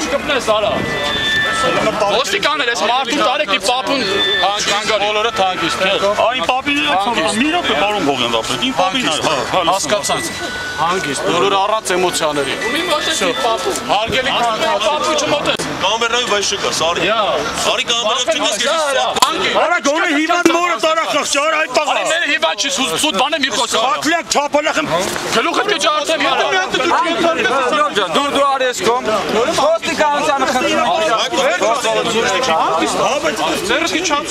չկպնես արա։ Ոստիկաններ ես մարդու տարեկի պապուն բոլորը թանկիստ է։ Այն պապին մի րոպե բարոն Բողոյանցապետ, ին պապին հասկացած։ Հանգիստ, բոլորը առանց էմոցիաների։ Հարգելի պապուչը մոտ ես։ Կամերայով այս չկա, սարի։ Սարի կամերայով չկաս ես։ Արա գոնե հիվանդ մորը տարախախ չար այդ տղա։ Արի մեր հիվանդ չի, սուտ բան եմ մի խոսա։ Բակլակ չափալախ եմ։ Գլուխդ կեչ արդեն Դու արի ես կոմ։ Ոստիկանությանը Ձերս կի չանց։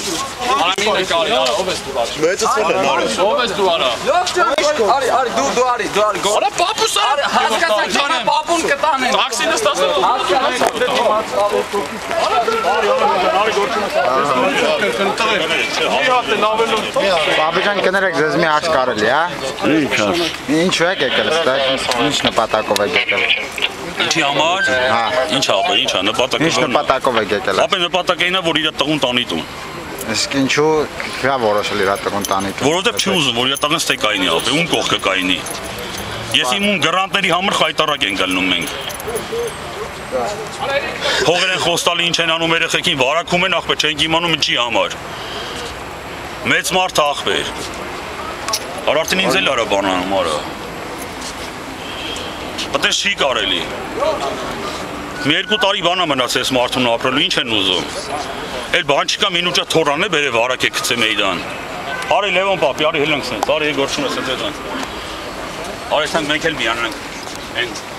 Արամին է կարի, ով ես դու արի։ Մեծացել են արի։ Ով ես դու արա։ Արի, դու արի։ Արա պապուս արա։ Հասկացանք հիմա պապուն կտանեն։ Տաքսին ես տասնը։ Բաբիջան կներեք ձեզ մի հարց կարելի, հա։ Ինչու եք եկել այստեղ։ Ինչ նպատակով եք եկել։ Ինչի համար։ Հա։ Ինչա, նպատակը։ Ինչ նպատակով եք եկել։ Ապա նպատակը ինա որ իր տղուն տանի տուն։ Իսկ ինչու քիա որոշել իր տղուն տանի տուն։ Որովհետև չի ուզում որ իր տղան ստե կայնի, ապա ում կողքը կայնի։ Ես իմ ում գրանտների համար խայտարակ են գալնում մենք։ Փողեր են խոստալի ինչ են անում երեխեքին, վարակում են ախպեր, չենք իմանում ինչի համար։ Մեծ մարդ ախպեր։ Արդեն ինձ էլ արա բանանում արա։ Պատես չի կարելի։ Մի 2 տարի բանա մնաց ես մարդուն ապրելու, ինչ են ուզում։ Էլ բան չկա մինուճա թորանը բերև արակ է գցե մեյդան։ Արի Լևոն պապի, արի հելանք սենց, արի գործում ես ընդ այդան։ Արի սանք մենք էլ միանանք։